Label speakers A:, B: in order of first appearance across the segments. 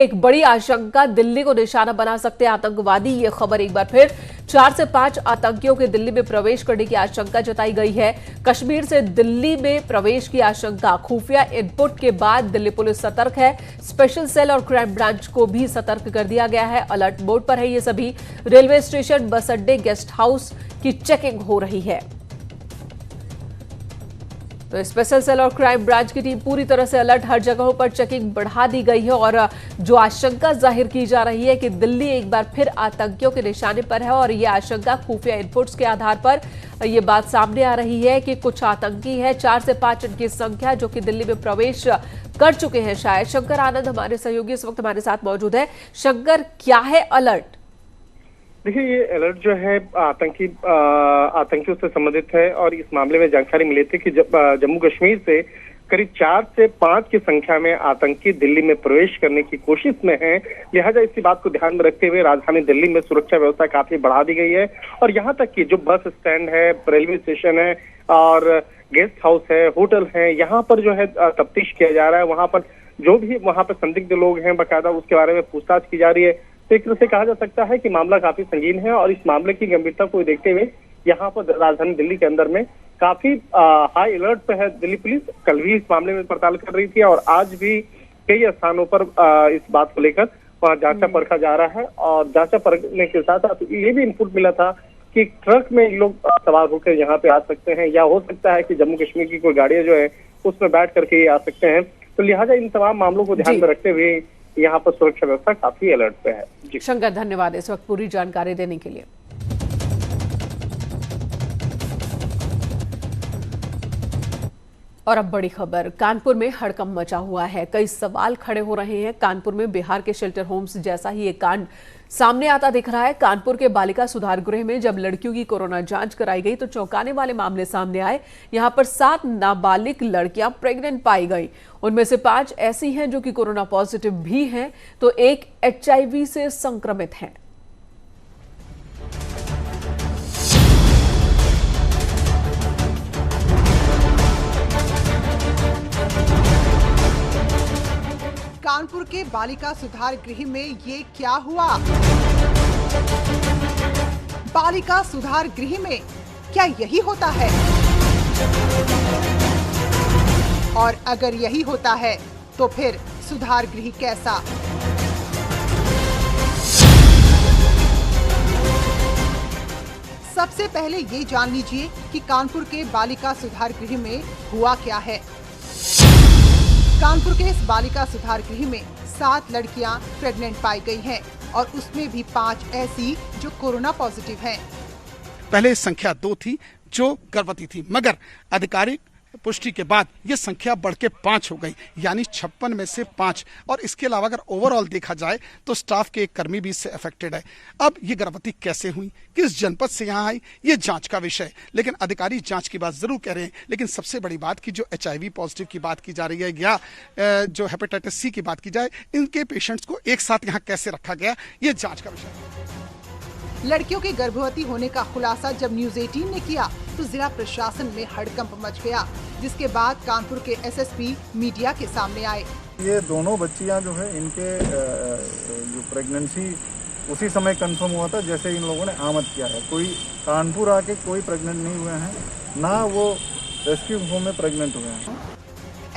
A: एक बड़ी आशंका, दिल्ली को निशाना बना सकते आतंकवादी। ये खबर एक बार फिर 4 से 5 आतंकियों के दिल्ली में प्रवेश करने की आशंका जताई गई है। कश्मीर से दिल्ली में प्रवेश की आशंका, खुफिया इनपुट के बाद दिल्ली पुलिस सतर्क है। स्पेशल सेल और क्राइम ब्रांच को भी सतर्क कर दिया गया है। अलर्ट मोड पर है ये सभी। रेलवे स्टेशन, बस अड्डे, गेस्ट हाउस की चेकिंग हो रही है। तो स्पेशल सेल और क्राइम ब्रांच की टीम पूरी तरह से अलर्ट, हर जगहों पर चेकिंग बढ़ा दी गई है। और जो आशंका जाहिर की जा रही है कि दिल्ली एक बार फिर आतंकियों के निशाने पर है, और ये आशंका खुफिया इनपुट्स के आधार पर ये बात सामने आ रही है कि कुछ आतंकी है, 4 से 5 इनकी संख्या, जो कि दिल्ली में प्रवेश कर चुके हैं शायद। शंकर आनंद हमारे सहयोगी इस वक्त हमारे साथ मौजूद है। शंकर, क्या है अलर्ट?
B: देखिए, ये अलर्ट जो है आतंकियों से संबंधित है। और इस मामले में जानकारी मिली थी कि जम्मू कश्मीर से करीब 4 से 5 की संख्या में आतंकी दिल्ली में प्रवेश करने की कोशिश में हैं। लिहाजा इसी बात को ध्यान में रखते हुए राजधानी दिल्ली में सुरक्षा व्यवस्था काफी बढ़ा दी गई है। और यहाँ तक कि जो बस स्टैंड है, रेलवे स्टेशन है और गेस्ट हाउस है, होटल है, यहाँ पर जो है तफ्तीश किया जा रहा है। वहां पर जो भी वहां पर संदिग्ध लोग हैं, बाकायदा उसके बारे में पूछताछ की जा रही है। तो एक तरह से कहा जा सकता है कि मामला काफी संगीन है। और इस मामले की गंभीरता को देखते हुए यहाँ पर राजधानी दिल्ली के अंदर में काफी हाई अलर्ट पे है दिल्ली पुलिस। कल भी इस मामले में पड़ताल कर रही थी और आज भी कई स्थानों पर इस बात को लेकर वहाँ जांचा परखा जा रहा है। और जांचा परखने के साथ साथ ये भी इनपुट मिला था कि ट्रक में लोग सवार होकर यहाँ पे आ सकते हैं, या हो सकता है कि जम्मू कश्मीर की कोई गाड़ियां जो है उसमें बैठ करके ये आ सकते हैं। तो लिहाजा इन तमाम मामलों को ध्यान में रखते हुए यहाँ पर सुरक्षा व्यवस्था काफी अलर्ट पे है। जी
A: शंकर, धन्यवाद इस वक्त पूरी जानकारी देने के लिए। और अब बड़ी खबर, कानपुर में हड़कंप मचा हुआ है। कई सवाल खड़े हो रहे हैं। कानपुर में बिहार के शेल्टर होम्स जैसा ही एक कांड सामने आता दिख रहा है। कानपुर के बालिका सुधार गृह में जब लड़कियों की कोरोना जांच कराई गई तो चौंकाने वाले मामले सामने आए। यहां पर 7 नाबालिग लड़कियां प्रेग्नेंट पाई गई। उनमें से 5 ऐसी हैं जो कि कोरोना पॉजिटिव भी हैं, तो एक HIV से संक्रमित है।
C: कानपुर के बालिका सुधार गृह में ये क्या हुआ? बालिका सुधार गृह में क्या यही होता है? और अगर यही होता है तो फिर सुधार गृह कैसा? सबसे पहले ये जान लीजिए कि कानपुर के बालिका सुधार गृह में हुआ क्या है। कानपुर के इस बालिका सुधार गृह में 7 लड़कियां प्रेग्नेंट पाई गई हैं और उसमें भी 5 ऐसी जो कोरोना पॉजिटिव हैं।
D: पहले संख्या 2 थी जो गर्भवती थी, मगर आधिकारिक पुष्टि के बाद ये संख्या बढ़ के 5 हो गई, यानी 56 में से 5। और इसके अलावा अगर ओवरऑल देखा जाए तो स्टाफ के एक कर्मी भी इससे अफेक्टेड है। अब ये गर्भवती कैसे हुई, किस जनपद से यहाँ आई, ये जांच का विषय है। लेकिन अधिकारी जांच की बात जरूर कह रहे हैं। लेकिन सबसे बड़ी बात की जो HIV पॉजिटिव की बात की जा रही है, या जो हेपेटाइटिस C की बात की जाए, इनके पेशेंट्स को एक साथ यहाँ कैसे रखा गया, ये जांच का विषय है।
C: लड़कियों के गर्भवती होने का खुलासा जब न्यूज 18 ने किया तो जिला प्रशासन में हड़कंप मच गया, जिसके बाद कानपुर के SSP मीडिया के सामने आए।
E: ये दोनों बच्चियां जो है, इनके जो प्रेगनेंसी उसी समय कंफर्म हुआ था जैसे इन लोगों ने आमद किया है। कोई कानपुर आके कोई प्रेग्नेंट नहीं हुए हैं, ना वो रेस्क्यू होम में प्रेग्नेंट हुए हैं।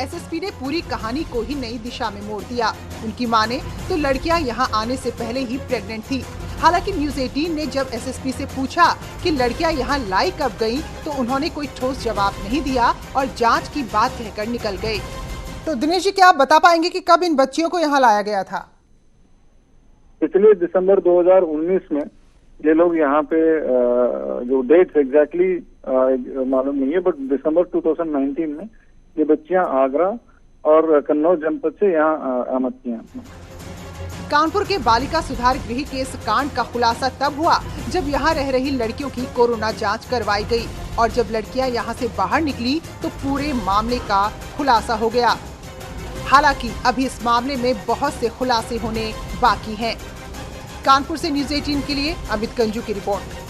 C: SSP ने पूरी कहानी को ही नई दिशा में मोड़ दिया। उनकी माने तो लड़कियां यहां आने से पहले ही प्रेग्नेंट थी। हालांकि न्यूज 18 ने जब SSP से पूछा कि लड़कियां यहां लाई कब गईं, तो उन्होंने कोई ठोस जवाब नहीं दिया और जांच की बात कहकर निकल गए। तो दिनेश जी, क्या आप बता पाएंगे कि कब इन बच्चियों को यहां लाया गया था?
E: पिछले दिसंबर 2019 में ये लोग यहाँ पे, जो डेट एग्जैक्टली मालूम नहीं है, बट दिसंबर 2019 में ये बच्चियां आगरा और कन्नौज जनपद से यहाँ आमद की हैं।
C: कानपुर के बालिका सुधार गृह के इस कांड का खुलासा तब हुआ जब यहाँ रह रही लड़कियों की कोरोना जांच करवाई गई, और जब लड़कियां यहाँ से बाहर निकली तो पूरे मामले का खुलासा हो गया। हालांकि अभी इस मामले में बहुत से खुलासे होने बाकी हैं। कानपुर से न्यूज 18 के लिए अमित कंजू की रिपोर्ट।